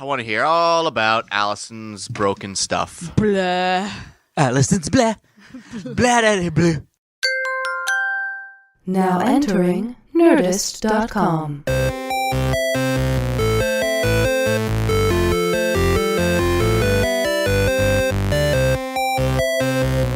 I want to hear all about Alison's broken stuff. Blah. Alison's blah. Blah, blah, blah. Now entering Nerdist.com.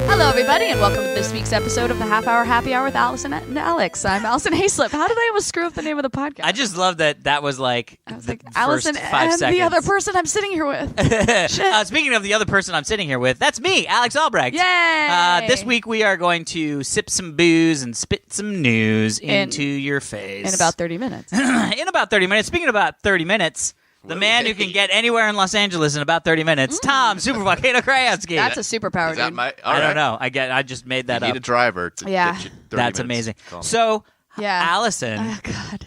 Hello, everybody, and welcome to this week's episode of the Half Hour Happy Hour with Alison and Alex. I'm Alison Haislip. How did I almost screw up the name of the podcast? I just love that was like I was the like, first Alison 5 and seconds. the other person I'm sitting here with. Shit. Speaking of the other person I'm sitting here with, that's me, Alex Albrecht. Yay! This week we are going to sip some booze and spit some news into your face. In about 30 minutes. In about 30 minutes. Speaking of about 30 minutes, the man who can get anywhere in Los Angeles in about 30 minutes, Tom Super Volcano Krayansky. That's a superpower, Is that dude. my? I don't know. I just made that You up. need a driver to Yeah. get you 30 That's minutes. amazing. Call. So, Yeah. Allison. Oh, God.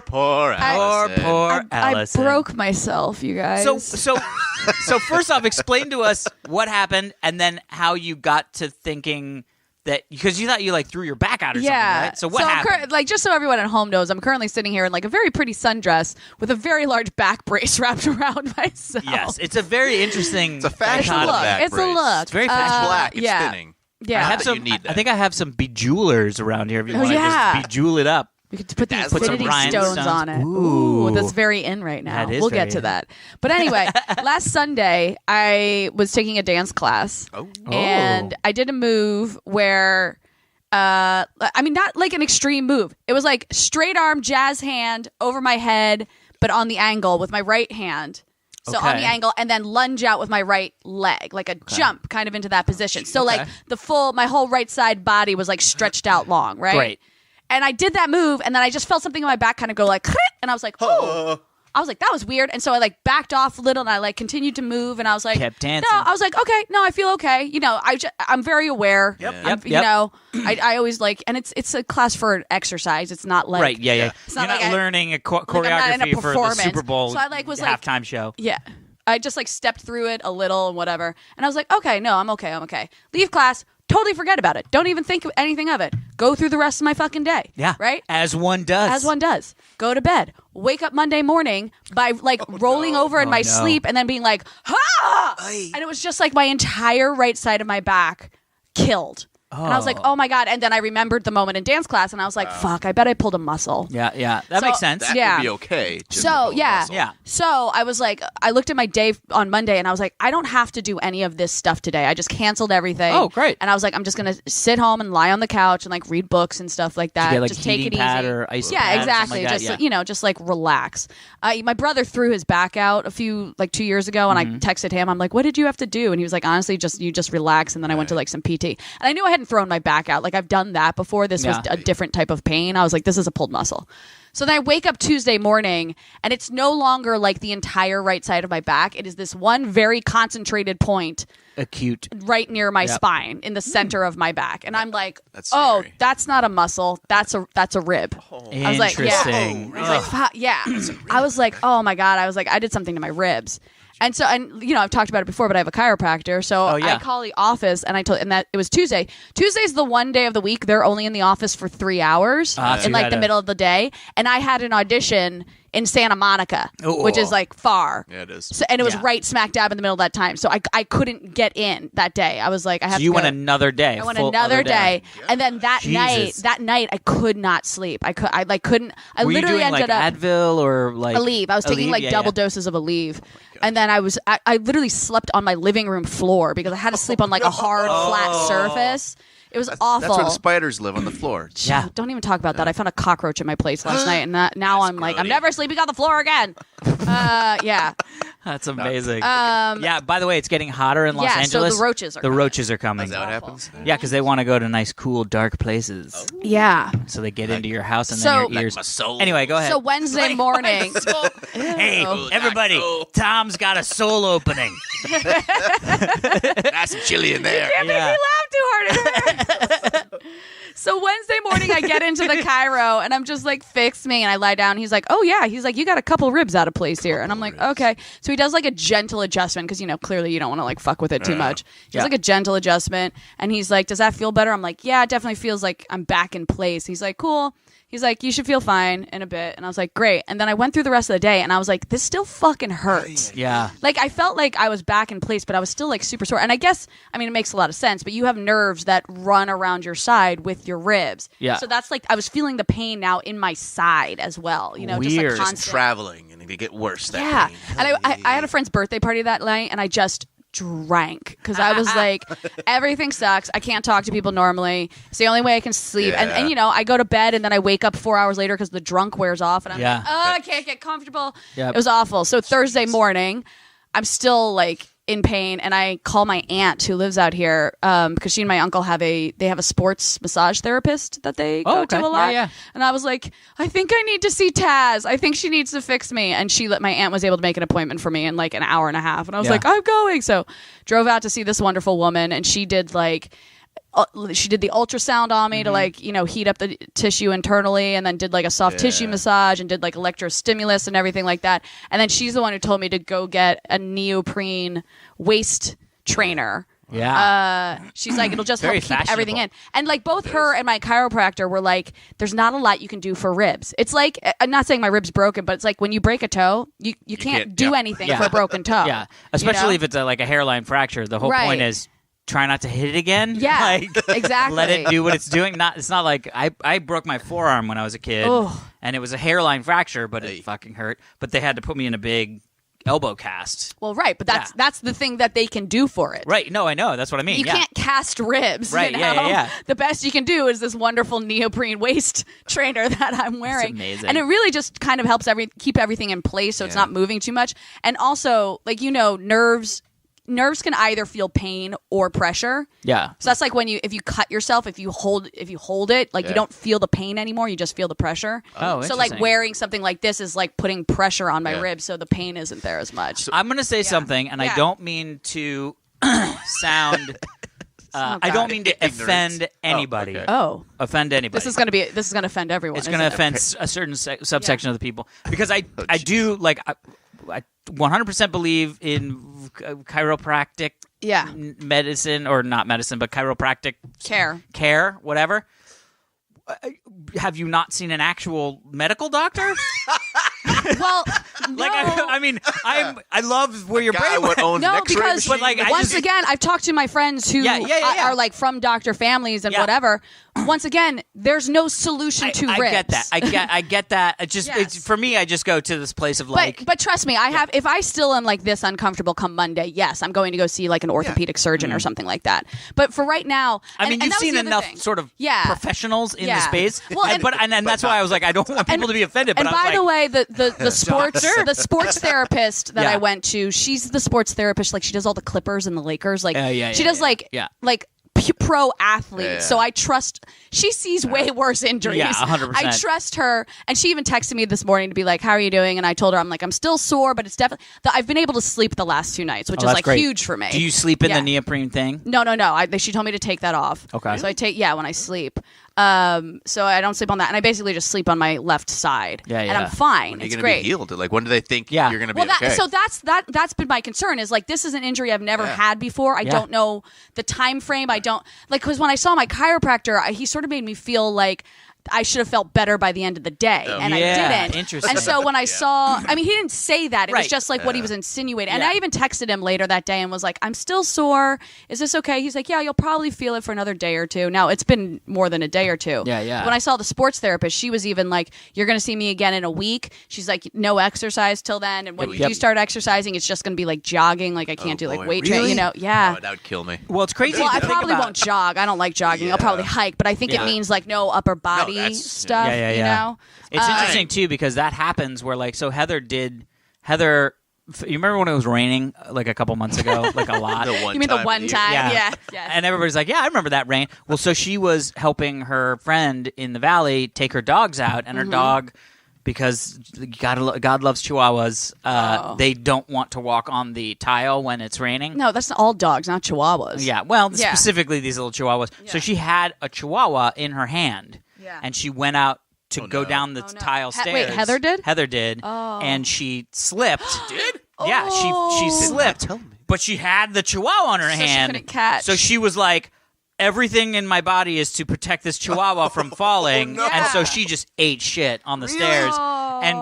Poor Allison. Poor Allison. I broke myself, you guys. So first off, explain to us what happened and then how you got to thinking that, because you thought you like threw your back out or something, right? So what happened? Just so everyone at home knows, I'm currently sitting here in like a very pretty sundress with a very large back brace wrapped around myself. Yes, it's a very interesting. It's a fashion dichotomy. back It's a brace. look. It's very It's fashion. black. It's yeah. thinning. Yeah. I Not have that some. you need that. I think I have some bejewelers around here. If you want to yeah. just bejewel it up. You could put the Dazzling. infinity Put some stones rhinestones. on it. Ooh. That's very in right now. That is We'll very get to in. that. But anyway, last Sunday, I was taking a dance class. Oh. And I did a move where, not like an extreme move. It was like straight arm, jazz hand over my head, but on the angle with my right hand. So on Okay. the angle, and then lunge out with my right leg, like a jump kind of into that position. So like my whole right side body was like stretched out long, right? Great. And I did that move, and then I just felt something in my back kind of go like, and I was like, oh. I was like, that was weird. And so I like backed off a little, and I like continued to move, and I was like, Kept dancing. No, I was like, okay, no, I feel okay. You know, I'm very aware. Yep. You know, I always like, and it's a class for exercise. It's not like Right. Yeah. It's You're not not like learning a I'm not in a choreography for the performance. Super Bowl So I like was like halftime show. Yeah. I just like stepped through it a little and whatever. And I was like, okay, no, I'm okay. Leave class, totally forget about it. Don't even think anything of it. Go through the rest of my fucking day. Yeah. Right? As one does. As one does. Go to bed. Wake up Monday morning by like rolling over in my sleep and then being like, ha! And it was just like my entire right side of my back killed. And I was like, oh my God. And then I remembered the moment in dance class and I was like, fuck, I bet I pulled a muscle. Yeah. That So- makes sense. That Yeah. would be okay. just So, a little yeah. muscle. Yeah. So I was like, I looked at my day on Monday and I was like, I don't have to do any of this stuff today. I just canceled everything. Oh, great. And I was like, I'm just going to sit home and lie on the couch and like read books and stuff like that. Did you get, like, just take heating it pad easy. or ice Yeah, pad or something exactly. like that? Just, Yeah. just like relax. My brother threw his back out 2 years ago and Mm-hmm. I texted him. I'm like, what did you have to do? And he was like, honestly, you just relax. And then I went to like some PT. And I knew I hadn't thrown my back out. Like I've done that before. This was a different type of pain. I was like, this is a pulled muscle. So then I wake up Tuesday morning and it's no longer like the entire right side of my back. It is this one very concentrated point Acute. right near my spine in the center of my back. And I'm like, That's oh, scary. that's not a muscle. That's a rib. I was like, yeah. Interesting. I was like, yeah. I was like, oh my God. I was like, I did something to my ribs. And so, I've talked about it before, but I have a chiropractor. So I call the office and and that it was Tuesday. Tuesday's the one day of the week they're only in the office for 3 hours so in you like the gotta- middle of the day. And I had an audition in Santa Monica, which is like far. Yeah, it is. So, and it was Yeah. right smack dab in the middle of that time. So I couldn't get in that day. I was like, I have So to you go. went another day. I went full another other day, and then that Jesus. night I could not sleep. I couldn't. I Were you literally doing ended like up Advil or like Aleve. I was taking Aleve? like Yeah, double yeah. doses of Aleve, and then I literally slept on my living room floor because I had to sleep on like a hard flat surface. It was awful. That's where the spiders live, on the floor. Yeah. Don't even talk about that. I found a cockroach in my place last night, and now I'm like, I'm grody. never sleeping on the floor again. Yeah. That's amazing. Yeah. By the way, it's getting hotter in Los Yeah, so the Angeles. roaches are The coming. roaches are coming. Is that what happens? Yeah, because they want to go to nice, cool, dark places. Yeah. So they get into your house and So- then your ears. Like my soul. Anyway, go ahead. So Wednesday morning. Hey, Oh, everybody! soul. Tom's got a soul opening. Nice and chilly in there. Can't make me laugh too hard. It hurts. So Wednesday morning, I get into the Cairo, and I'm just like, fix me. And I lie down. He's like, oh, yeah. He's like, you got a couple ribs out of place here. And I'm like, okay. So he does like a gentle adjustment because, clearly you don't want to like fuck with it too much. He does like a gentle adjustment. And he's like, does that feel better? I'm like, yeah, it definitely feels like I'm back in place. He's like, cool. He's like, you should feel fine in a bit. And I was like, great. And then I went through the rest of the day and I was like, this still fucking hurts. Yeah. Like, I felt like I was back in place, but I was still like super sore. And I guess, I mean, it makes a lot of sense, but you have nerves that run around your side with your ribs. Yeah. So that's like, I was feeling the pain now in my side as well. You know, just like Weird. constant. Just traveling and it get worse. That Yeah. pain. And I had a friend's birthday party that night and I just drank because I was like, everything sucks. I can't talk to people normally. It's the only way I can sleep. Yeah. And you know, I go to bed and then I wake up 4 hours later because the drunk wears off and I'm Yeah. like, oh, I can't get comfortable. Yep. It was awful. So Thursday morning, I'm still like in pain and I call my aunt who lives out here because she and my uncle have a sports massage therapist that they go to a lot. Yeah. And I was like, I think I need to see Taz. I think she needs to fix me. And my aunt was able to make an appointment for me in like an hour and a half. And I was like, I'm going. So drove out to see this wonderful woman and she did like she did the ultrasound on me to like, you know, heat up the tissue internally and then did like a soft tissue massage and did like electrostimulus and everything like that. And then she's the one who told me to go get a neoprene waist trainer. Yeah. She's like, it'll just Very help keep everything in. And like both her and my chiropractor were like, there's not a lot you can do for ribs. It's like, I'm not saying my rib's broken, but it's like when you break a toe, you can't do anything for a broken toe. Yeah. Especially if it's like a hairline fracture. The whole point is try not to hit it again. Yeah, like, exactly. Let it do what it's doing. It's not like I broke my forearm when I was a kid, and it was a hairline fracture, but it fucking hurt. But they had to put me in a big elbow cast. Well, right, but that's the thing that they can do for it. Right. No, I know. That's what I mean. You can't cast ribs. Right. You know? Yeah. The best you can do is this wonderful neoprene waist trainer that I'm wearing. That's amazing. And it really just kind of helps keep everything in place so it's not moving too much. And also, like, you know, nerves can either feel pain or pressure. Yeah. So that's like when if you cut yourself, if you hold it, like you don't feel the pain anymore, you just feel the pressure. Oh, so like wearing something like this is like putting pressure on my ribs, so the pain isn't there as much. I'm going to say something, and I don't mean to sound. I don't mean to offend anybody. Offend anybody. This is going to offend everyone. It's going to offend a certain subsection of the people because I do like. I 100% believe in chiropractic medicine, or not medicine, but chiropractic care, whatever. Have you not seen an actual medical doctor? Well, like I mean, I love where your brain went. No, because but like once again, I've talked to my friends who are like from doctor families and whatever. Once again, there's no solution to ribs. I get that. I get that. It just it's, for me, I just go to this place of like. But trust me, I have. If I still am like this uncomfortable come Monday, yes, I'm going to go see like an orthopedic surgeon or something like that. But for right now, I mean, you've seen enough sort of professionals in the space. Well, and that's why I was like, I don't want people to be offended. But and by the way, the sports therapist that I went to, she's the sports therapist. Like she does all the Clippers and the Lakers. Like she does like pro athlete. Yeah. So I trust. She sees way worse injuries. Yeah, 100%. I trust her, and she even texted me this morning to be like, "How are you doing?" And I told her, "I'm like, I'm still sore, but it's definitely I've been able to sleep the last 2 nights, which is like huge for me." Do you sleep in the neoprene thing? No. She told me to take that off. Okay. So I take when I sleep. So I don't sleep on that, and I basically just sleep on my left side. And I'm fine. When are you it's gonna great. be healed? Like when do they think you're going to be okay? So that's been my concern. Is like this is an injury I've never had before. I don't know the time frame. I don't like because when I saw my chiropractor, he sort of made me feel like I should have felt better by the end of the day, and I didn't. Interesting. And so when I saw, I mean, he didn't say that. It was just like what he was insinuating. And I even texted him later that day and was like, "I'm still sore. Is this okay?" He's like, "Yeah, you'll probably feel it for another day or two." Now it's been more than a day or two. Yeah. When I saw the sports therapist, she was even like, "You're going to see me again in a week." She's like, "No exercise till then, and when you do start exercising, it's just going to be like jogging. Like I can't do like weight training. You know, Oh, that would kill me. Well, it's crazy. Well, I probably won't jog. I don't like jogging. I'll probably hike, but I think it means like no upper body stuff. Yeah. You know, it's interesting too because that happens where like Heather. You remember when it was raining like a couple months ago, like a lot? You mean the one time? Yeah. And everybody's like, "Yeah, I remember that rain." Well, so she was helping her friend in the valley take her dogs out, and her dog, because God loves Chihuahuas, they don't want to walk on the tile when it's raining. No, that's all dogs, not Chihuahuas. Yeah, well, specifically these little Chihuahuas. Yeah. So she had a Chihuahua in her hand, and she went out to go down the tile stairs. Wait, Heather did? Heather did. Oh. And she slipped. She did? Yeah, she slipped. But she had the Chihuahua on her hand. She couldn't catch. So she was like, everything in my body is to protect this chihuahua from falling. And so she just ate shit on the stairs and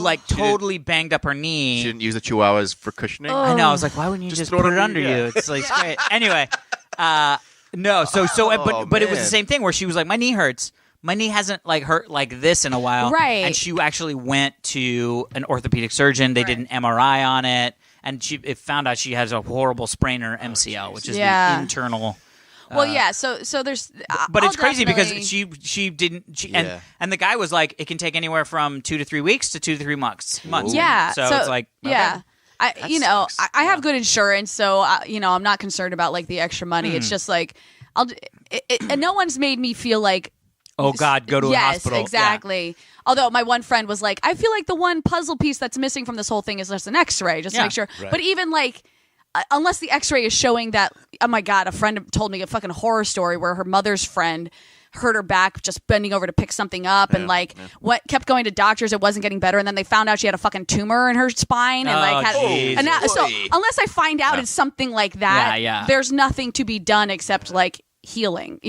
like totally banged up her knee. She didn't use the chihuahuas for cushioning? I know. I was like, why wouldn't you just put it under you? It's like great. Anyway, no. But it was the same thing where she was like, my knee hurts. My knee hasn't like hurt like this in a while. Right. And she actually went to an orthopedic surgeon. They did an MRI on it. And it found out she has a horrible sprain in her MCL, which is the internal. Well, so there's. But it's crazy because she didn't. And the guy was like, it can take anywhere from 2 to 3 weeks to 2 to 3 months. Yeah. So it's like I have good insurance, so I'm not concerned about like the extra money. It's just like and no one's made me feel like. Oh God, go to a hospital. Yes, exactly. Yeah. Although my one friend was like, I feel like the one puzzle piece that's missing from this whole thing is just an X-ray, just to make sure. Right. But even like, unless the X-ray is showing that, oh my God, a friend told me a fucking horror story where her mother's friend hurt her back just bending over to pick something up and what kept going to doctors, it wasn't getting better, and then they found out she had a fucking tumor in her spine and so unless I find out it's something like that, there's nothing to be done except like healing,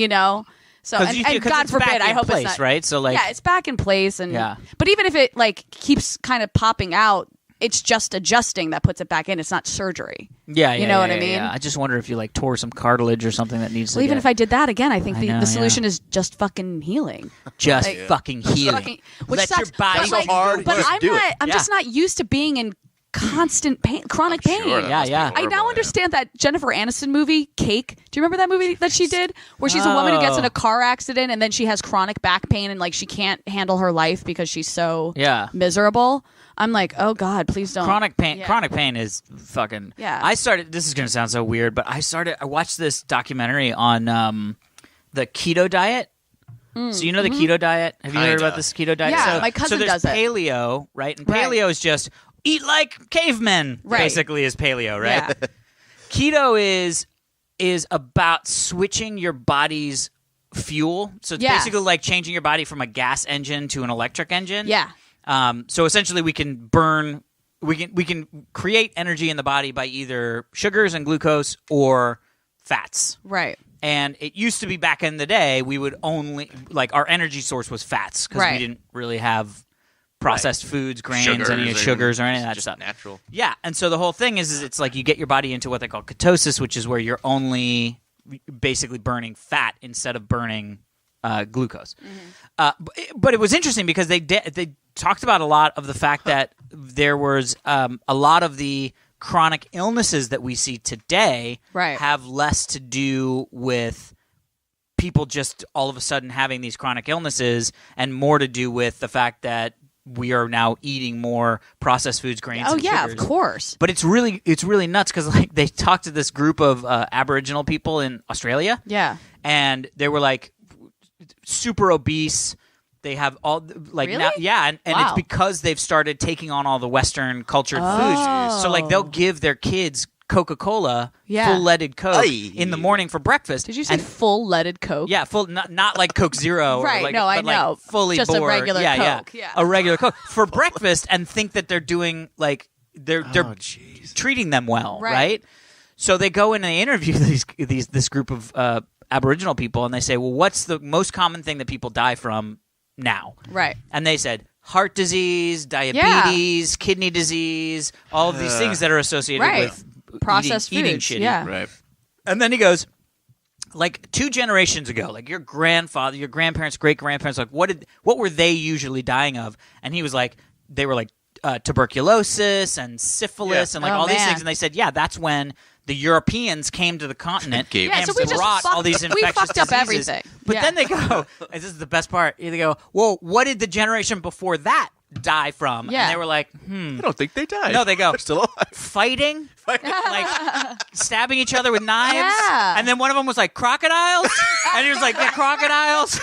So and God forbid, I hope it's not right. So like, it's back in place, and but even if it like keeps kind of popping out, it's just adjusting that puts it back in. It's not surgery. Yeah, you know what I mean. Yeah. I just wonder if you like tore some cartilage or something that needs. Well, even if I did that again, I think the solution is just fucking healing. Just fucking healing. Which let sucks, your body but, so hard. But just I'm just not used to being in constant pain, chronic pain. Sure, I now understand that Jennifer Aniston movie, Cake. Do you remember that movie that she did? Where she's a woman who gets in a car accident and then she has chronic back pain and like she can't handle her life because she's so miserable. I'm like, oh God, please don't. Chronic pain. Chronic pain is fucking. Yeah. I started. This is going to sound so weird, but I watched this documentary on the keto diet. So you know the keto diet? Have you heard about this keto diet? Yeah, my cousin does it. So there's paleo, right? And paleo is just eat like cavemen, basically, is paleo, right? Yeah. Keto is about switching your body's fuel. So it's basically like changing your body from a gas engine to an electric engine. Yeah. So essentially we can create energy in the body by either sugars and glucose or fats. Right. And it used to be back in the day, we would only, like, our energy source was fats because we didn't really have processed foods, grains, any sugars or any of that stuff. Natural. Yeah. And so the whole thing is it's like you get your body into what they call ketosis, which is where you're only basically burning fat instead of burning glucose. Mm-hmm. But it was interesting because they talked about a lot of the fact that there was a lot of the chronic illnesses that we see today have less to do with people just all of a sudden having these chronic illnesses and more to do with the fact that we are now eating more processed foods, grains, and sugars. Of course. But it's really nuts because like they talked to this group of Aboriginal people in Australia. Yeah. And they were like super obese. They have all like really? Now, and it's because they've started taking on all the Western cultured foods. So like they'll give their kids Coca-Cola, full-leaded Coke in the morning for breakfast. Did you say full-leaded Coke? Yeah, full, not like Coke Zero. Right, or like, no, I know. Like fully just bored. a regular Coke. Yeah, a regular Coke for breakfast, and think that they're doing like they're treating them well, right? So they go in and they interview this group of Aboriginal people, and they say, "Well, what's the most common thing that people die from now?" Right, and they said heart disease, diabetes, kidney disease, all of these things that are associated with processed eating foods, shitty. Right. And then he goes, like 2 generations ago, like your grandfather, your grandparents, great grandparents, like what were they usually dying of? And he was like, they were like tuberculosis and syphilis and like all these things. And they said, that's when the Europeans came to the continent and so we brought all these infectious we fucked up diseases. Everything. But then they go, and this is the best part. They go, well, what did the generation before that die from? And they were like, I don't think they died. No, they go, they're still alive. Fighting, like stabbing each other with knives. Yeah. And then one of them was like, crocodiles. And he was like, crocodiles.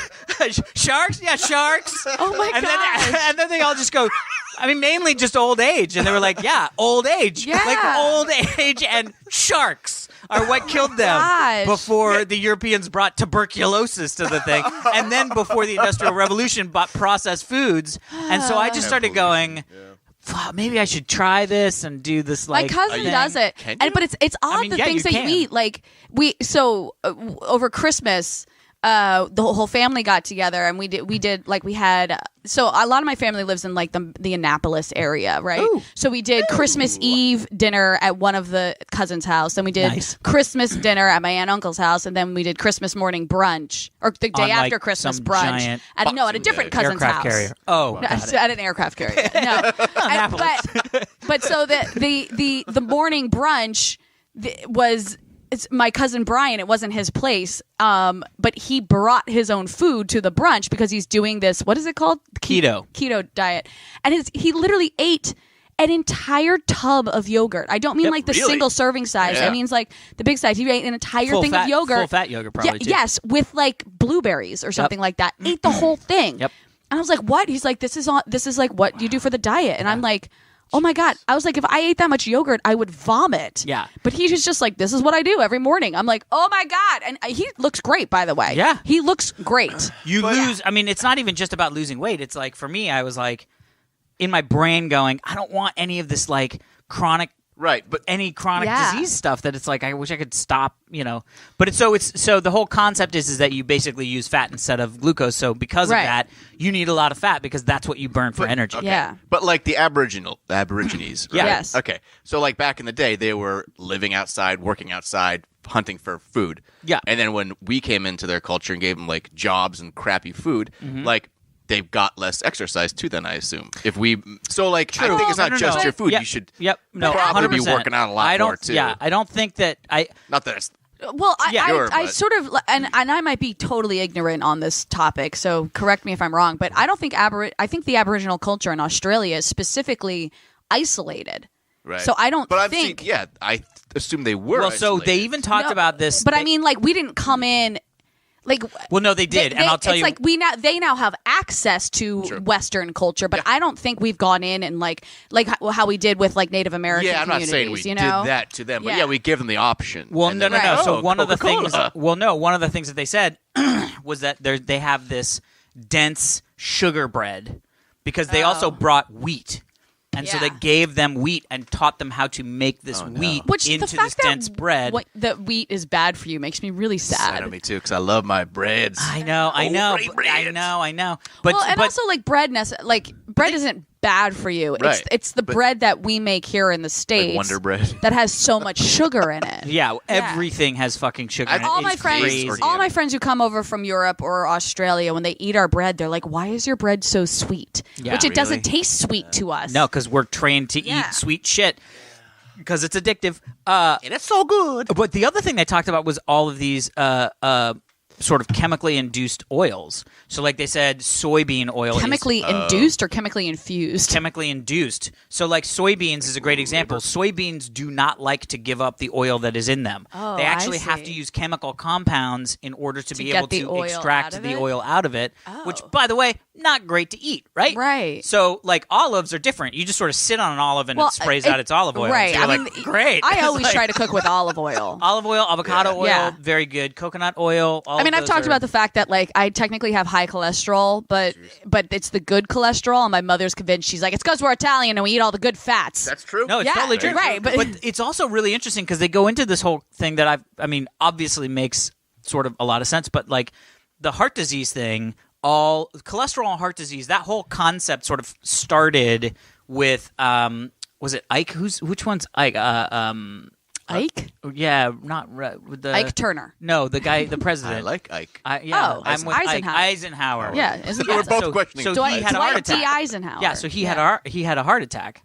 Sharks? Yeah, sharks. Oh my God. And then they all just go, I mean, mainly just old age. And they were like, old age. Yeah. Like old age and sharks are what killed them before the Europeans brought tuberculosis to the thing. And then before the Industrial Revolution brought processed foods. And so I just started going, maybe I should try this and do this. My like cousin does it, but it's odd the things that you eat. Like over Christmas. The whole family got together and we had so a lot of my family lives in like the Annapolis area, right? Ooh. So we did Christmas Eve dinner at one of the cousins' house, then we did Christmas dinner at my aunt and uncle's house, and then we did Christmas morning brunch or the day after Christmas brunch at a different cousin's house. Carrier. Oh, no, at an aircraft carrier. No, but so the morning brunch was. It's my cousin Brian. It wasn't his place, but he brought his own food to the brunch because he's doing this. What is it called? Keto diet, and he literally ate an entire tub of yogurt. I don't mean like the single serving size. I mean like the big size. He ate an entire thing of yogurt, full fat yogurt, probably. Too. Yes, with like blueberries or something like that. Ate the whole thing. Yep. And I was like, "What?" He's like, "This is like what you do for the diet," and I'm like. Oh my God. I was like, if I ate that much yogurt, I would vomit. Yeah. But he was just like, this is what I do every morning. I'm like, oh my God. And he looks great, by the way. Yeah. He looks great. You lose. I mean, it's not even just about losing weight. It's like, for me, I was like, in my brain going, I don't want any of this like chronic. Right, but any chronic disease stuff that it's like I wish I could stop, But so the whole concept is that you basically use fat instead of glucose. So because of that, you need a lot of fat because that's what you burn for energy. Okay. Yeah. But like the Aborigines, right? Yes. Okay. So like back in the day, they were living outside, working outside, hunting for food. Yeah. And then when we came into their culture and gave them like jobs and crappy food, like they've got less exercise too. Then I assume I think it's not just your food. Yep. You should probably 100%. Be working out a lot more too. Yeah, I don't think that not that it's. Well, I sort of, and I might be totally ignorant on this topic, so correct me if I'm wrong, but I don't think I think the Aboriginal culture in Australia is specifically isolated. Right. So I don't but think. I assume they were. Well, isolated. so they even talked about this. But I mean, like, we didn't come in. Like, well, no, they did, and I'll tell you. It's like they now have access to Western culture, but I don't think we've gone in and like how we did with like Native American communities. Yeah, I'm not saying we did that to them, but we give them the option. Well, no. So one of the things, one of the things that they said was that they have this dense sugar bread because they also brought wheat. And so they gave them wheat and taught them how to make this wheat into this dense bread. That wheat is bad for you makes me really sad. Sad me too, because I love my breads. I know. But also like bread isn't bad for you. Right. It's the bread that we make here in the States, like Wonder Bread, that has so much sugar in it. Yeah, everything has fucking sugar in it. All my friends who come over from Europe or Australia, when they eat our bread, they're like, "Why is your bread so sweet?" Which it doesn't taste sweet to us. No, because we're trained to eat sweet shit. Because it's addictive. And it's so good. But the other thing they talked about was all of these sort of chemically induced oils. So like they said, soybean oil chemically induced or chemically infused? Chemically induced. So like soybeans is a great example. Soybeans do not like to give up the oil that is in them. Oh, they actually have to use chemical compounds in order to be able to extract the oil out of it, which, by the way, not great to eat, right? Right. So like olives are different. You just sort of sit on an olive and it sprays out its olive oil. Right. So you're like, great. I always try to cook with olive oil. Olive oil, avocado oil, very good. Coconut oil. I've talked about the fact that like I technically have high cholesterol, but it's the good cholesterol. And my mother's convinced, she's like, it's because we're Italian and we eat all the good fats. That's true. No, it's totally true. Right, but it's also really interesting because they go into this whole thing that obviously makes sort of a lot of sense, but like the heart disease thing, all cholesterol and heart disease, that whole concept sort of started with was it Ike? Which one's Ike? Ike? Yeah, not with the Ike Turner. No, the guy, the president. I like Ike. I'm with Eisenhower. Eisenhower. Yeah, we're both questioning. So he had a heart attack. D. Eisenhower. Yeah, so he had a heart attack,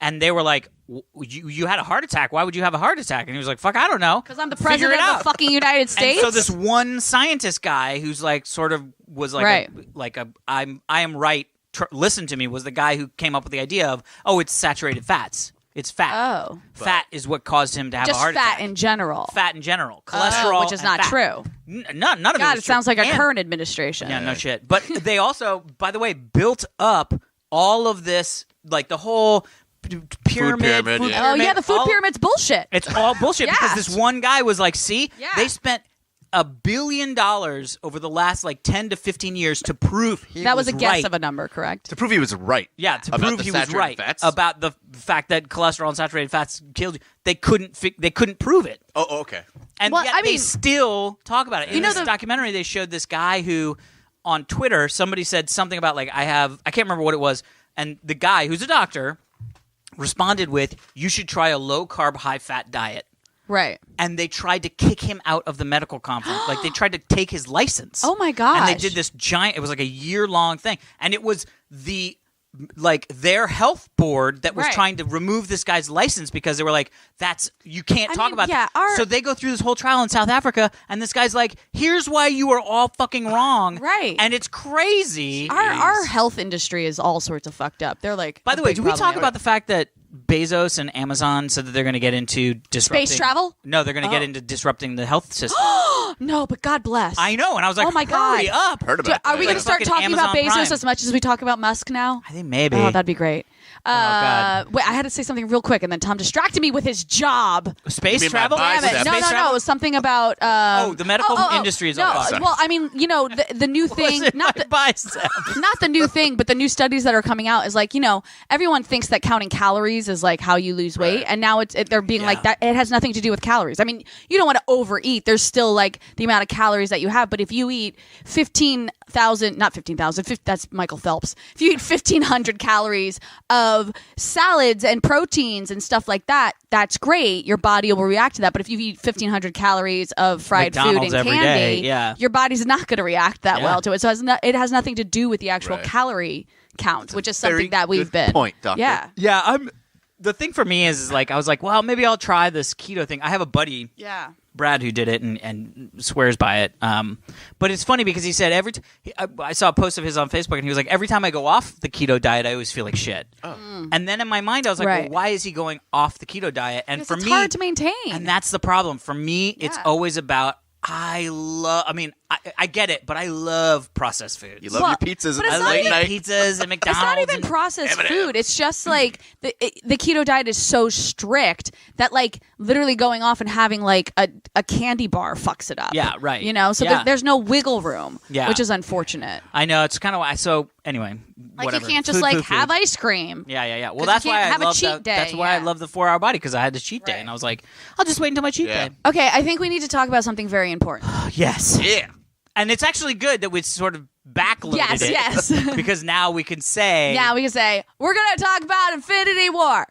and they were like, "You had a heart attack. Why would you have a heart attack?" And he was like, "Fuck, I don't know. Because I'm the president of the fucking United States." And so this one scientist guy who's like sort of was like I am right. Listen to me was the guy who came up with the idea of it's saturated fats. It's fat. Oh. Fat is what caused him to have a heart attack. Just fat in general. Fat in general. Cholesterol. Which is not true. None of it. God, it sounds like a current administration. Yeah, no shit. But they also, by the way, built up all of this, like the whole pyramid. Food pyramid. Oh, yeah, the food pyramid's bullshit. It's all bullshit because this one guy was like, see, they spent $1 billion over the last like 10 to 15 years to prove that was a guess right. of a number, correct? To prove he was right. Yeah, to about prove the he was saturated right fats? about the fact that cholesterol and saturated fats killed you. They couldn't prove it. Oh, okay. And Well, yet they still talk about it. In this documentary, they showed this guy who, on Twitter, somebody said something about like, I can't remember what it was, and the guy who's a doctor responded with, "You should try a low carb, high fat diet." Right. And they tried to kick him out of the medical conference. Like they tried to take his license. Oh my gosh. And they did this giant. It was like a year-long thing, and it was their health board that was Right. trying to remove this guy's license because they were like, you can't talk about that. So they go through this whole trial in South Africa, and this guy's like, here's why you are all fucking wrong. Right. And it's crazy. Our health industry is all sorts of fucked up. They're like, By the way, did we talk about the fact that Bezos and Amazon said that they're going to get into disrupting... Space travel? No, they're going to get into disrupting the health system. No, but God bless. I know, and I was like, oh my hurry God. up. Heard about Are we that. going to start Fucking talking about Amazon Bezos Prime. as much as we talk about Musk now? I think maybe. Oh, that'd be great. God. Wait, I had to say something real quick, and then Tom distracted me with his job. Space You mean my travel? bicep? Damn it. Space No. Something about... the medical industry is all fucked. Well, I mean, the new thing... Not the new thing, but the new studies that are coming out is like, everyone thinks that counting calories is like how you lose weight, and now they're being like that. It has nothing to do with calories. I mean, you don't want to overeat. There's still like the amount of calories that you have, but if you eat 15,000, not 15,000, that's Michael Phelps. If you eat 1,500 calories of salads and proteins and stuff like that, that's great. Your body will react to that. But if you eat 1,500 calories of fried McDonald's food and every candy, day, your body's not going to react that Yeah. well to it. So it has nothing to do with the actual calorie count, which is something that we've been. Point, doctor. Yeah. Yeah, the thing for me is like, I was like, well, maybe I'll try this keto thing. I have a buddy, Yeah. Brad, who did it and swears by it. But it's funny because he said I saw a post of his on Facebook, and he was like, every time I go off the keto diet, I always feel like shit. Oh. And then in my mind, I was like, Right. well, why is he going off the keto diet? And Because for it's me, hard to maintain. and that's the problem. For me, it's always about, I get it, but I love processed foods. You love Well, your pizzas but and it's I late love night. pizzas and McDonald's. It's not even and processed M&Ms. food. It's just like the keto diet is so strict that like literally going off and having like a candy bar fucks it up. Yeah, right. So Yeah. there's no wiggle room, Yeah. which is unfortunate. I know, it's kind of why. So anyway, Like whatever. you can't just Food. have ice cream. Yeah. Well, 'Cause that's you why can't I have a love cheat that. day, That's why I yeah. love the 4-hour body, because I had the cheat day, Right. and I was like, I'll just wait until my cheat Yeah. day. Okay, I think we need to talk about something very important. Yes. Yeah. And it's actually good that we sort of backloaded Yes, it. yes. Because now we can say, Now we can say we're going to talk about Infinity War.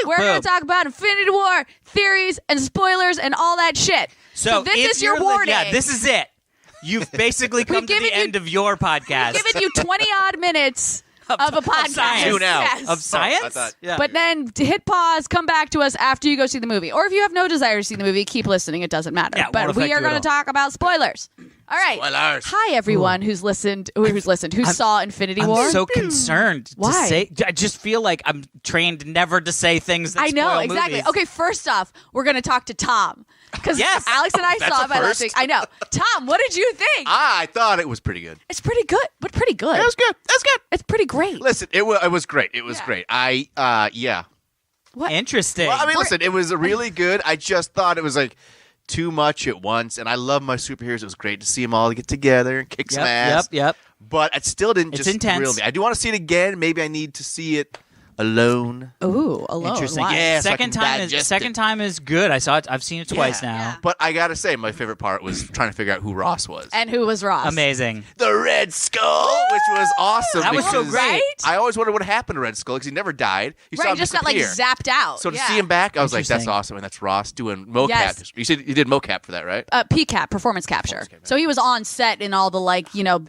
We're going Boom. to talk about Infinity War theories and spoilers and all that shit. So this if is your you're warning. Yeah, this is it. You've basically come to given the you- end of your podcast. We've given you 20 odd minutes of a podcast. science. Tune out. Yes. Of science? I thought- yeah. But then to hit pause, come back to us after you go see the movie. Or if you have no desire to see the movie, keep listening. It doesn't matter. Yeah, it but won't we affect are you at going to all. talk about spoilers. All right. Spoilers. Hi, everyone who saw Infinity I'm War. so concerned to Why? say. I just feel like I'm trained never to say things that I know, spoil exactly. movies. Okay, first off, we're going to talk to Tom. Because Yes. Alex and I That's saw a it by last first. week. I know. Tom, what did you think? I thought it was pretty good. It's pretty good, but pretty good. It was good. It was good. It's pretty great. Listen, it was great. It was Yeah. great. Yeah. What? Interesting. Well, I mean, listen, it was really good. I just thought it was like too much at once, and I love my superheroes. It was great to see them all get together and kick some ass. Yep. But it still didn't It's just intense. thrill me. I do want to see it again. Maybe I need to see it alone. Ooh, alone. Interesting. Why? Yeah, so I Second can time is digest second it. time is good. I saw it. I've seen it twice Yeah. now. Yeah. But I gotta say, my favorite part was trying to figure out who Ross was. And who was Ross? Amazing. The Red Skull, which was awesome. That was so because great. I always wondered what happened to Red Skull because he never died. You saw Right, him just got like disappear. zapped out. So to Yeah. see him back, I was like, "That's Interesting. awesome!" And that's Ross doing mocap. Yes. You said you did mocap for that, right? PCAP, performance capture. So he was on set in all the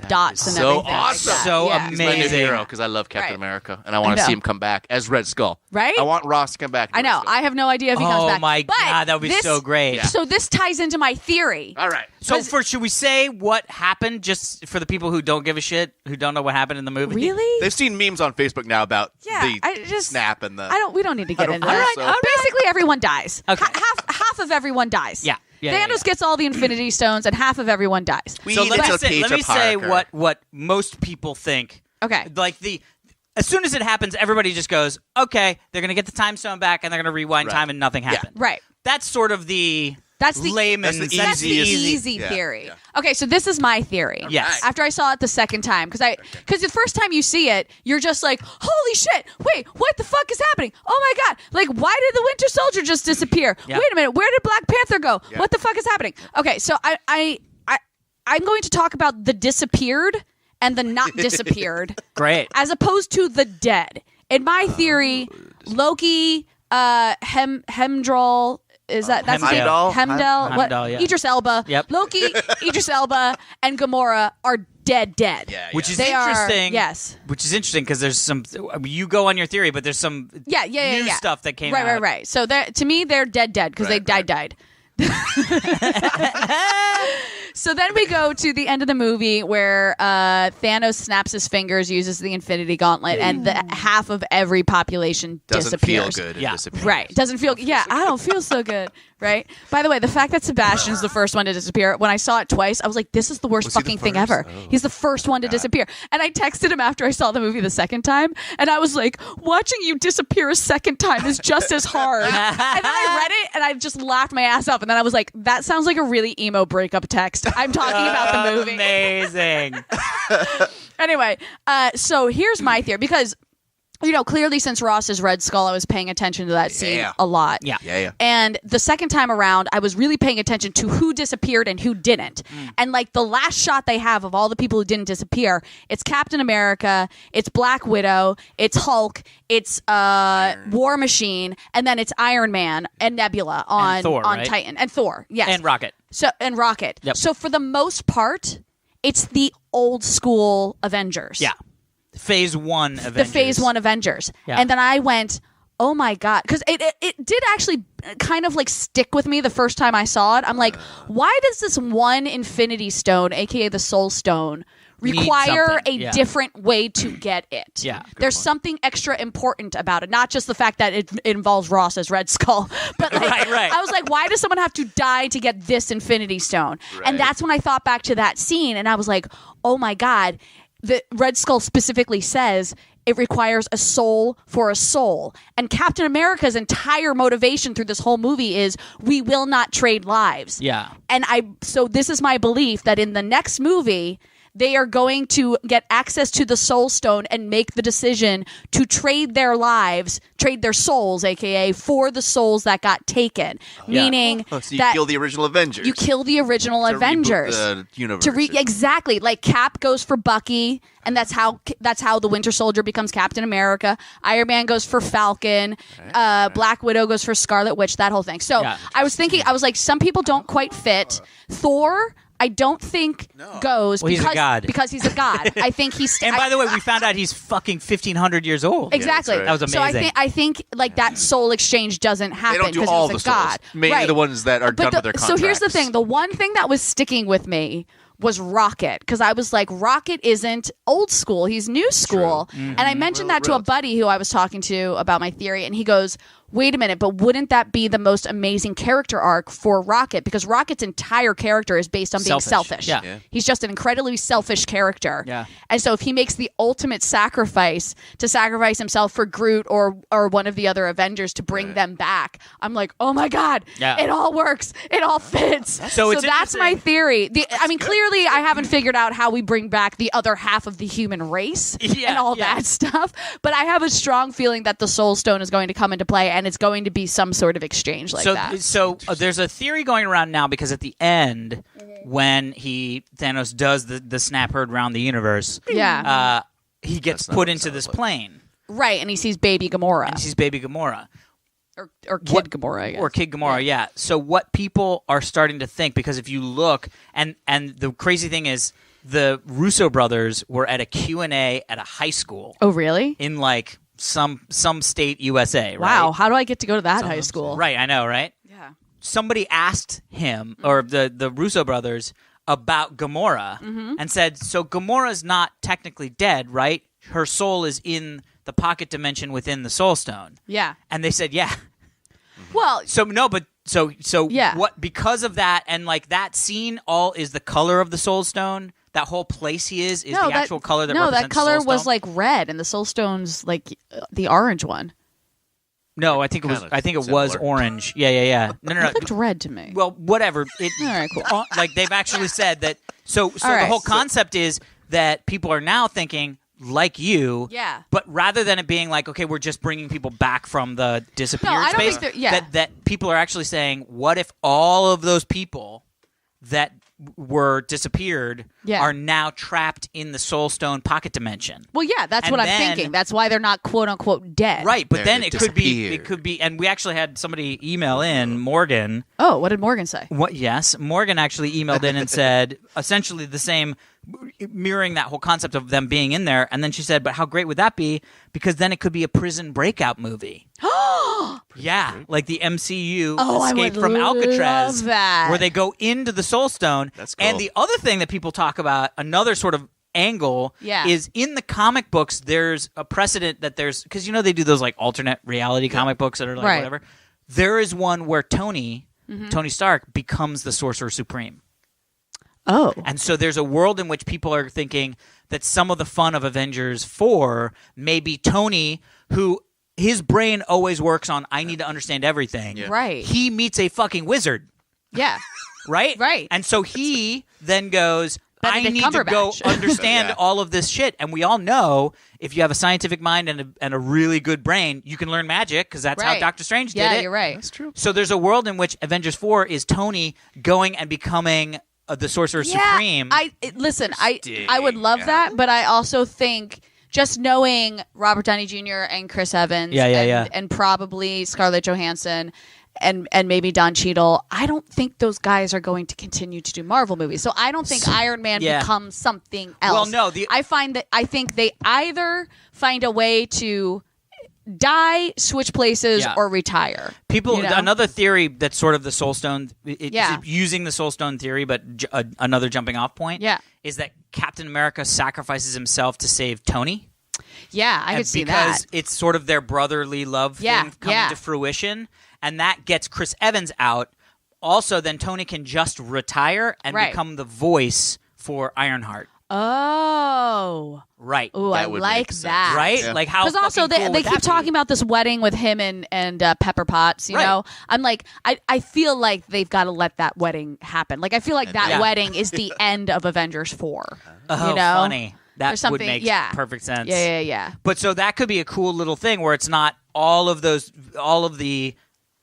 dots and so everything. awesome. Like that. So yeah. He's my new Amazing. hero because I love Captain Right. America, and I want to know. see him come back as Red Skull. Right? I want Ross to come back. as I know. Red Skull. I have no idea if he comes Oh back. my But God, that would be this- so great. Yeah. So this ties into my theory. All right. So should we say what happened just for the people who don't give a shit, who don't know what happened in the movie? Really? They've seen memes on Facebook now about Yeah, the I just- snap and the. We don't need to get don't into think that. so. All right. Basically, everyone dies. Okay. Half of everyone dies. Yeah. Yeah, Thanos yeah. gets all the Infinity Stones, and half of everyone dies. We So need let to me say, teach let a me say Parker. what most people think. Okay. Like as soon as it happens, everybody just goes, okay, they're going to get the time stone back and they're going to rewind Right. time and nothing Yeah. happened. Right. That's sort of the That's the layman's that's the easy theory. Yeah. Okay, so this is my theory. Yes. After I saw it the second time, because the first time you see it, you're just like, holy shit! Wait, what the fuck is happening? Oh my god! Like, why did the Winter Soldier just disappear? Yeah. Wait a minute, where did Black Panther go? Yeah. What the fuck is happening? Okay, so I'm going to talk about the disappeared and the not disappeared. Great. As opposed to the dead. In my theory, Loki, Hemdall. Is that's Hemdall. Hemdall? What? Hemdall, yeah. Idris Elba. Yep. Loki, Idris Elba, and Gamora are dead. Yeah, Which is They are- interesting. yes. Which is interesting because there's some. You go on your theory, but there's some new stuff that came out. Right. So to me, they're dead because they died. So then we go to the end of the movie where Thanos snaps his fingers, uses the Infinity Gauntlet, and half of every population Doesn't feel disappears. good. Yeah. It disappears. Right. Doesn't feel. Yeah, I don't feel so good. Right. By the way, the fact that Sebastian's the first one to disappear, when I saw it twice, I was like, this is the worst Was he the fucking thing first? ever. Oh. He's the first one to disappear. And I texted him after I saw the movie the second time, and I was like, watching you disappear a second time is just as hard. And then I read it, and I just laughed my ass up. And then I was like, that sounds like a really emo breakup text. I'm talking about the movie. Amazing. Anyway, so here's my theory, because clearly since Ross's Red Skull, I was paying attention to that scene a lot. Yeah. And the second time around, I was really paying attention to who disappeared and who didn't. And like the last shot they have of all the people who didn't disappear, it's Captain America, it's Black Widow, it's Hulk, it's War Machine, and then it's Iron Man and Nebula on Thor, right? Titan. And Thor, yes. And Rocket. And Rocket. Yep. So for the most part, it's the old school Avengers. Yeah. Phase 1 Avengers. The Phase 1 Avengers. Yeah. And then I went, oh my God. Because it did actually kind of like stick with me the first time I saw it. I'm like, why does this one Infinity Stone, a.k.a. the Soul Stone, require a different way to get it? Yeah. There's something extra important about it. Not just the fact that it involves Ross as Red Skull. But like, Right. I was like, why does someone have to die to get this Infinity Stone? Right. And that's when I thought back to that scene. And I was like, oh my God. The Red Skull specifically says it requires a soul for a soul. And Captain America's entire motivation through this whole movie is we will not trade lives. Yeah. And so this is my belief that in the next movie, they are going to get access to the Soul Stone and make the decision to trade their lives, trade their souls, a.k.a. for the souls that got taken. Meaning so you that kill the original Avengers. you kill the original To reboot Avengers. the universe. Exactly. Like Cap goes for Bucky, and that's how the Winter Soldier becomes Captain America. Iron Man goes for Falcon. Black Widow goes for Scarlet Witch. That whole thing. So I was thinking, I was like, some people don't quite fit. Thor, I don't think goes Well, he's a god. because he's a god. I think he's. And by the way, we found out he's fucking 1,500 years old. Exactly. right. That was amazing. So I think like that soul exchange doesn't happen They don't do because all he's the a souls. god. Mainly Right. the ones that are done with their contracts. So here's the thing: the one thing that was sticking with me was Rocket, because I was like, Rocket isn't old school; he's new school. And I mentioned that to a buddy who I was talking to about my theory, and he goes, wait a minute, but wouldn't that be the most amazing character arc for Rocket? Because Rocket's entire character is based on being selfish. Yeah. He's just an incredibly selfish character. Yeah. And so if he makes the ultimate sacrifice to sacrifice himself for Groot or one of the other Avengers to bring them back, I'm like, oh my God, it all works. It all fits. So it's that's my interesting. theory. Clearly I haven't figured out how we bring back the other half of the human race and all that stuff. But I have a strong feeling that the Soul Stone is going to come into play, and it's going to be some sort of exchange like that. So there's a theory going around now because at the end, when Thanos does the snap herd around the universe, he gets put into this plane. Right, and he sees baby Gamora. And he sees baby Gamora. Or Kid Gamora, I guess. Or Kid Gamora, yeah. So what people are starting to think, because if you look, and the crazy thing is, the Russo brothers were at a Q&A at a high school. Oh, really? In like some state USA, right? Wow, how do I get to go to that high school? Right, I know, right? Yeah. Somebody asked him, or the Russo brothers, about Gamora and said, so Gamora's not technically dead, right? Her soul is in the pocket dimension within the Soul Stone. Yeah. And they said, yeah. Well, So yeah. What, because of that, and like that scene all is the color of the Soul Stone. That whole place he is the actual color that represents that color the Soul was Stone? like red, and the Soul Stone's like the orange one. No, I think it was. I think it was orange. Yeah. No. It looked red to me. Well, whatever. All right, cool. Like they've actually said that. So the whole concept is that people are now thinking like you. Yeah. But rather than it being like, okay, we're just bringing people back from the disappeared space, that people are actually saying, what if all of those people that were disappeared are now trapped in the Soul Stone pocket dimension? Well, yeah, that's what I'm thinking. That's why they're not quote unquote dead. Right, but then it could be, and we actually had somebody email in, Morgan. Oh, what did Morgan say? Yes, Morgan actually emailed in and said essentially the same, mirroring that whole concept of them being in there. And then she said, but how great would that be? Because then it could be a prison breakout movie. Yeah, like the MCU Escape from Alcatraz, where they go into the Soul Stone. That's cool. And the other thing that people talk about, another sort of angle, is in the comic books, there's a precedent that there's, because they do those like alternate reality comic books that are like whatever. There is one where Tony Stark becomes the Sorcerer Supreme. Oh. And so there's a world in which people are thinking that some of the fun of Avengers 4 may be Tony, who his brain always works on, I need to understand everything. Yeah. Right. He meets a fucking wizard. Yeah. Right? Right. And so he then goes, Benedict I need to go Cumberbatch. understand all of this shit. And we all know if you have a scientific mind and a really good brain, you can learn magic because that's how Doctor Strange did it. Yeah, you're right. That's true. So there's a world in which Avengers 4 is Tony going and becoming the Sorcerer Supreme. I would love that, but I also think just knowing Robert Downey Jr. and Chris Evans and probably Scarlett Johansson and maybe Don Cheadle, I don't think those guys are going to continue to do Marvel movies. So I don't think Iron Man becomes something else. Well, no. I think they either find a way to die, switch places, or retire. Another theory that's sort of the Soul Stone, using the Soul Stone theory, but another jumping off point, is that Captain America sacrifices himself to save Tony. Yeah, I could see that. Because it's sort of their brotherly love thing coming to fruition, and that gets Chris Evans out. Also, then Tony can just retire and become the voice for Ironheart. Oh. Right. Ooh, I like that. Right? Yeah. Like how because also they keep talking about this wedding with him and Pepper Potts, you know? I'm like, I feel like they've got to let that wedding happen. Like, I feel like that wedding is the end of Avengers 4. Oh, you know? Funny. That would make perfect sense. Yeah. But so that could be a cool little thing where it's not all of the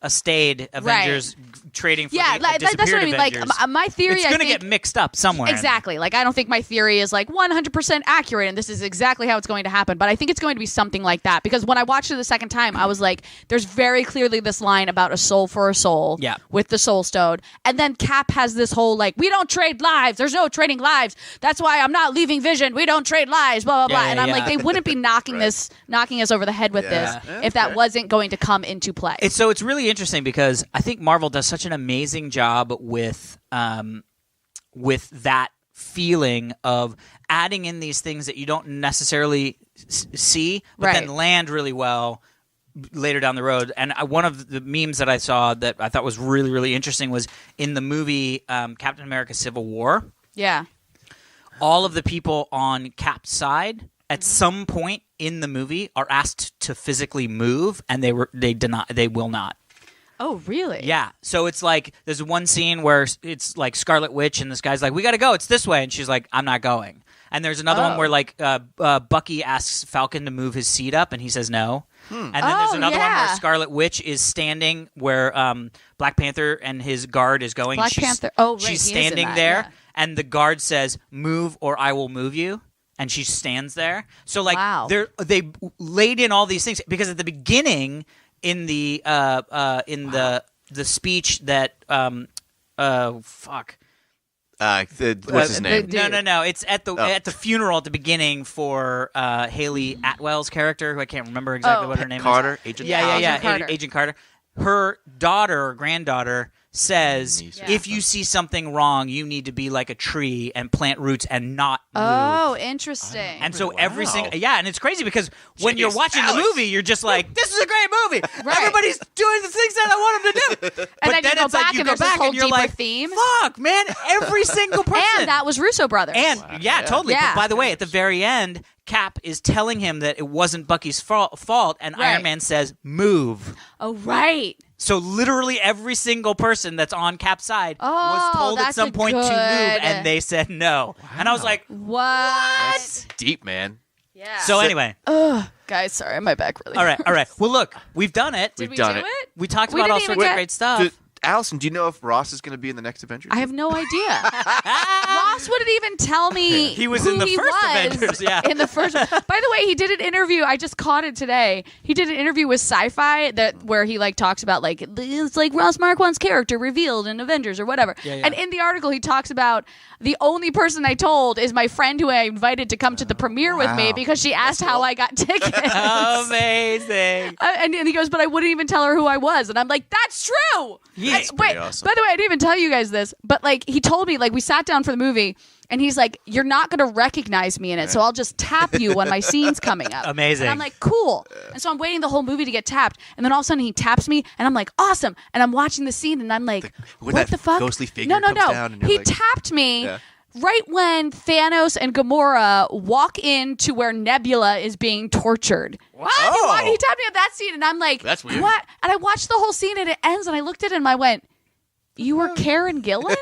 stayed Avengers trading for the disappeared that's what I mean. Avengers. Like my theory, it's going to get mixed up somewhere. Exactly. Like I don't think my theory is like 100% accurate, and this is exactly how it's going to happen. But I think it's going to be something like that because when I watched it the second time, I was like, "There's very clearly this line about a soul for a soul, with the Soul Stone." And then Cap has this whole like, "We don't trade lives. There's no trading lives. That's why I'm not leaving Vision. We don't trade lives." Blah blah blah. And I'm like, they wouldn't be knocking us over the head with this if that wasn't going to come into play. It's really interesting because I think Marvel does such an amazing job with that feeling of adding in these things that you don't necessarily see, but then land really well later down the road. And one of the memes that I saw that I thought was really, really interesting was in the movie Captain America Civil War. Yeah. All of the people on Cap's side at some point in the movie are asked to physically move, and they will not. Oh, really? Yeah. So it's like there's one scene where it's like Scarlet Witch and this guy's like, "We got to go. It's this way." And she's like, "I'm not going." And there's another one where like Bucky asks Falcon to move his seat up and he says no. And then there's another one where Scarlet Witch is standing where Black Panther and his guard is going. She's standing there and the guard says, "Move or I will move you." And she stands there. So like they laid in all these things because at the beginning in the speech that what's his name? No. It's at the funeral at the beginning for Haley Atwell's character, who I can't remember exactly what her name Carter, is. Agent Carter. Agent Carter. Her daughter or granddaughter says, if you see something wrong, you need to be like a tree and plant roots and not move. Oh, interesting. And so every single and it's crazy because when you're watching the movie, you're just like, this is a great movie. Everybody's doing the things that I want them to do. And but then you go it's back like you and go there's back this whole and you're deeper like, theme. Fuck, man, every single person. And that was Russo brothers. And totally. Yeah. But by the way, at the very end, Cap is telling him that it wasn't Bucky's fault, and Iron Man says, "Move." Oh, right. So literally every single person that's on Cap's side was told at some point to move, and they said no. Wow. And I was like, what? That's deep, man. Yeah. So anyway. Guys, sorry, my back really All right. Well, look, we've done it. Did we do it? We talked about all sorts of great stuff. Allison, do you know if Ross is going to be in the next Avengers? I have no idea. Ross wouldn't even tell me he was in the first Avengers. Yeah, in the first. By the way, he did an interview. I just caught it today. He did an interview with Sci-Fi where he talks about it's like Ross Marquand's character revealed in Avengers or whatever. Yeah. And in the article, he talks about the only person I told is my friend who I invited to come to the premiere with me because she asked how I got tickets. Amazing. And he goes, but I wouldn't even tell her who I was. And I'm like, that's true. Yeah. Wait, awesome. By the way, I didn't even tell you guys this, but he told me, we sat down for the movie, and he's like, you're not going to recognize me in it, so I'll just tap you when my scene's coming up. Amazing. And I'm like, cool. And so I'm waiting the whole movie to get tapped, and then all of a sudden he taps me, and I'm like, awesome. And I'm watching the scene, and I'm like, what the fuck? Ghostly figure No. comes down and He tapped me right when Thanos and Gamora walk into where Nebula is being tortured. What? He tapped me at that scene, and I'm like, that's weird. What? And I watched the whole scene, and it ends, and I looked at it, and I went, you were Karen Gillan?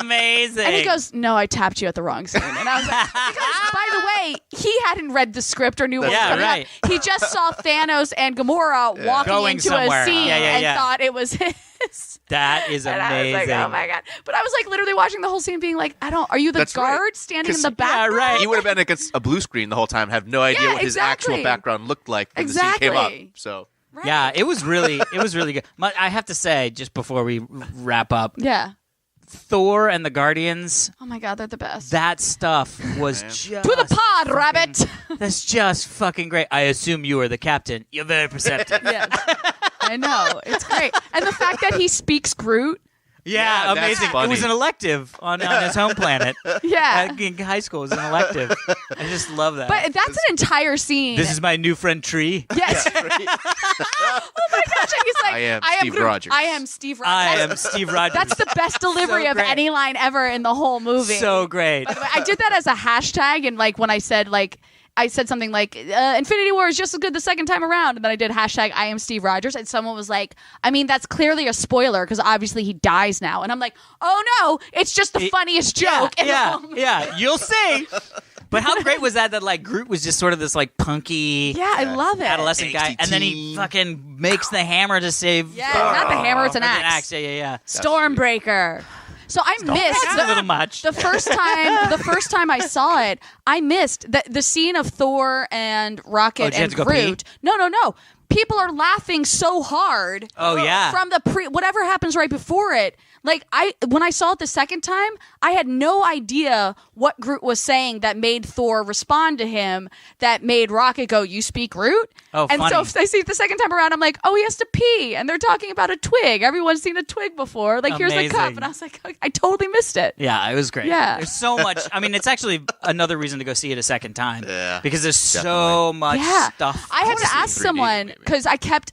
Amazing. And he goes, no, I tapped you at the wrong scene. And I was like, because, by the way, he hadn't read the script or knew what was coming up. He just saw Thanos and Gamora walking going into somewhere. a scene and thought it was his. That is amazing. And I was like, oh my God. But I was literally watching the whole scene being like, are you the guard standing in the background? Yeah, right. He would have been against a blue screen the whole time, have no idea what his actual background looked like when the scene came up. So. Right. Yeah, it was really good. I have to say, just before we wrap up, Thor and the Guardians. Oh my God, they're the best. That stuff was just to the pod, rabbit. That's just fucking great. I assume you are the captain. You're very perceptive. Yes, I know. It's great, and the fact that he speaks Groot. Yeah, amazing. It was an elective on his home planet. Yeah. In high school, it was an elective. I just love that. But that's an entire scene. This is my new friend Tree. Yes. Oh my gosh. And he's like, I am Steve Rogers. I am Steve Rogers. I am Steve Rogers. That's the best delivery of any line ever in the whole movie. So great. By the way, I did that as a hashtag, and when I said I said something like, Infinity War is just as good the second time around. And then I did hashtag I am Steve Rogers. And someone was like, I mean, that's clearly a spoiler because obviously he dies now. And I'm like, oh no, it's just the funniest joke. Yeah, you'll see. But how great was that Groot was just sort of this punky I love it. adolescent guy. And then he fucking makes the hammer to save Thor. Not the hammer, it's an axe. An axe. Yeah. Stormbreaker. So I missed a little much. The first time I saw it, I missed the scene of Thor and Rocket and Groot. No. People are laughing so hard. Oh yeah. From the whatever happens right before it. When I saw it the second time, I had no idea what Groot was saying that made Thor respond to him, that made Rocket go, "You speak Groot?" Oh, and funny. so I see it the second time around, I'm like, "Oh, he has to pee," and they're talking about a twig. Everyone's seen a twig before. Here's a cup, and I was like, I totally missed it. Yeah, it was great. Yeah, there's so much. I mean, it's actually another reason to go see it a second time. Yeah, because there's so much stuff. I had to ask someone because I kept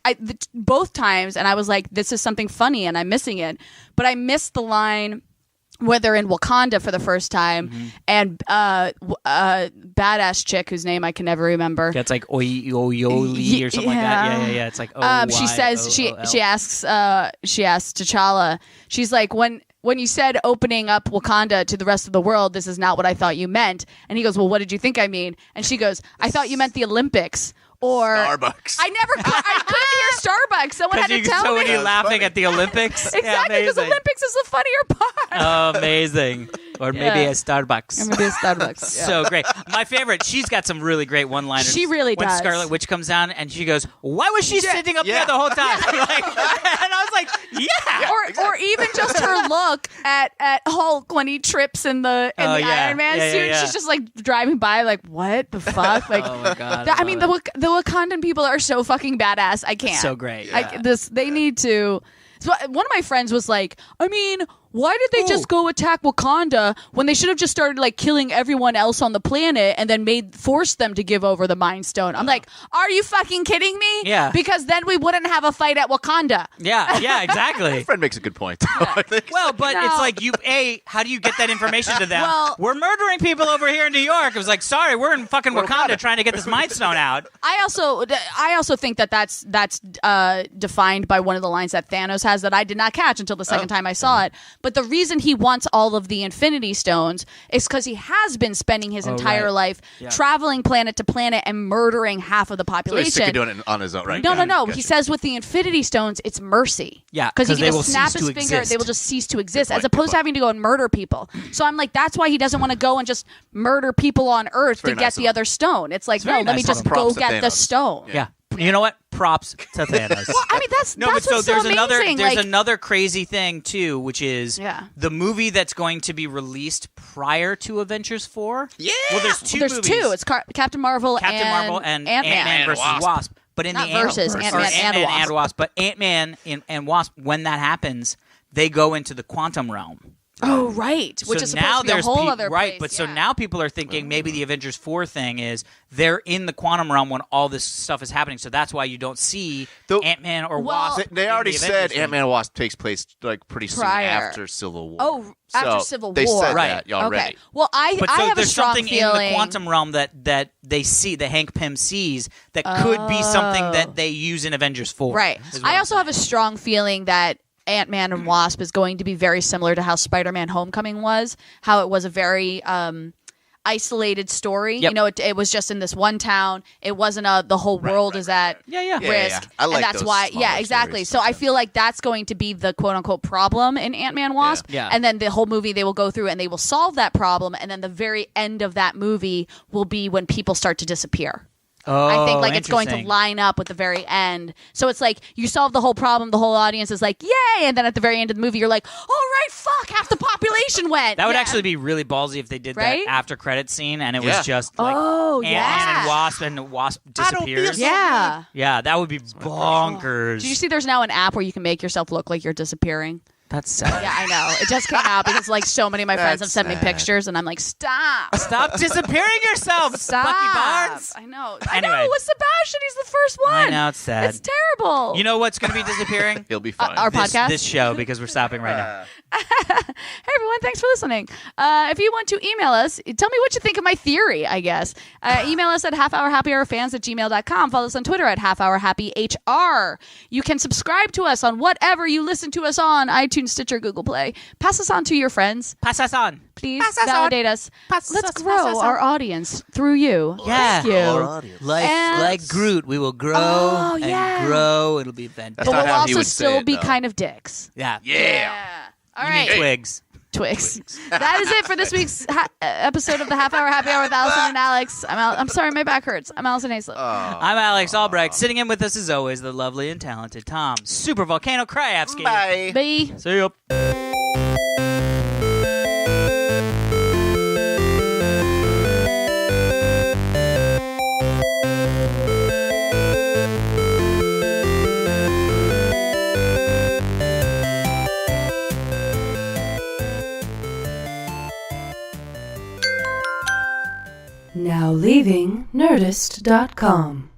both times, and I was like, "This is something funny," and I'm missing it. But I missed the line where they're in Wakanda for the first time, and badass chick whose name I can never remember. Yeah, it's like Oyoli or something like that. Yeah. It's like she says she asks T'Challa. She's like, when you said opening up Wakanda to the rest of the world, this is not what I thought you meant. And he goes, well, what did you think I mean? And she goes, I thought you meant the Olympics. Or Starbucks. I couldn't hear Starbucks. Someone had to tell me. So when you're laughing at the Olympics? Exactly, because Olympics is the funnier part. Amazing. Or maybe a Starbucks. Or maybe a Starbucks. So great. My favorite, she's got some really great one-liners. She really does. When Scarlet Witch comes down and she goes, why was she sitting up there the whole time? And I was like, Or even just her look at Hulk when he trips in the Iron Man suit. Yeah. She's just driving by what the fuck? Oh my God. I mean, the Wakandan people are so fucking badass. I can't. So great. They need to. So one of my friends was like, I mean, why did they just go attack Wakanda when they should have just started like killing everyone else on the planet and then forced them to give over the Mind Stone? I'm like, are you fucking kidding me? Yeah. Because then we wouldn't have a fight at Wakanda. Yeah, exactly. My friend makes a good point. I think. Well, but it's like how do you get that information to them? Well, we're murdering people over here in New York. It was like, sorry, we're in fucking Wakanda trying to get this Mind Stone out. I also think that's defined by one of the lines that Thanos has that I did not catch until the second time I saw it. But the reason he wants all of the Infinity Stones is because he has been spending his entire life traveling planet to planet and murdering half of the population. So he's sick of doing it on his own, right? No. Gotcha. He says with the Infinity Stones, it's mercy. Yeah, because he can they will just snap cease his to finger, exist. they will just cease to exist, as opposed to having to go and murder people. So I'm like, that's why he doesn't want to go and just murder people on Earth to get the other stone. It's like, no, let me just go get the stone. Yeah. You know what? Props to Thanos. Well, I mean, that's what's so there's amazing. There's another crazy thing too, which is the movie that's going to be released prior to Avengers 4. Yeah. Well, there's two movies. It's Captain Marvel and Ant-Man versus Wasp. But in Ant-Man and Wasp. But Ant-Man and Wasp, when that happens, they go into the quantum realm. Oh, right. Which is supposed to be a whole other place. Right, but so now people are thinking maybe the Avengers 4 thing is they're in the quantum realm when all this stuff is happening. So that's why you don't see Ant-Man or Wasp. They already said Ant-Man and Wasp takes place like pretty soon after Civil War. Oh, after Civil War. They said right. that already. Okay. Well, I have a strong something feeling in the quantum realm that they see, that Hank Pym sees, that could be something that they use in Avengers 4. Right. I also have a strong feeling that Ant-Man and Wasp is going to be very similar to how Spider-Man Homecoming was, how it was a very isolated story. Yep. You know, it was just in this one town. It wasn't the whole world is at risk. Yeah. I like and that's those why, smaller exactly. stories. So I feel like that's going to be the quote-unquote problem in Ant-Man Wasp. Yeah. And then the whole movie, they will go through and they will solve that problem. And then the very end of that movie will be when people start to disappear. Oh, I think like it's going to line up with the very end. So it's like you solve the whole problem, the whole audience is like, yay! And then at the very end of the movie, you're like, all right, fuck, half the population went. That would actually be really ballsy if they did that after credit scene and it was just like Ant-Man and Wasp disappears. Yeah. Yeah, that would be bonkers. Did you see there's now an app where you can make yourself look like you're disappearing? That's sad. Yeah, I know. It just came out because like so many of my friends have sent me pictures and I'm like, stop disappearing yourself, stop. Bucky Barnes. I know. Anyway. I know. With Sebastian, he's the first one. I know, it's sad. It's terrible. You know what's going to be disappearing? He'll be fine. Our podcast? This show, because we're stopping right now. Hey everyone, thanks for listening. If you want to email us, tell me what you think of my theory, I guess. Email us at halfhourhappyhourfans@gmail.com. Follow us on Twitter at halfhourhappyhr. You can subscribe to us on whatever you listen to us on, iTunes, Stitcher, Google Play. Pass us on to your friends. Pass us on. Please validate us. Let's grow our audience through you. Yeah. Thank you. Like Groot, we will grow and grow. It'll be fantastic. But not we'll how he also would say still it, be though. kind of dicks. Yeah. All You right. mean twigs. That is it for this week's episode of the Half Hour Happy Hour with Allison and Alex. I'm sorry, my back hurts. I'm Allison Haislip. I'm Alex Albrecht. Sitting in with us as always, the lovely and talented Tom Super Volcano Krajewski. Bye. Bye. See you. Now leaving Nerdist.com.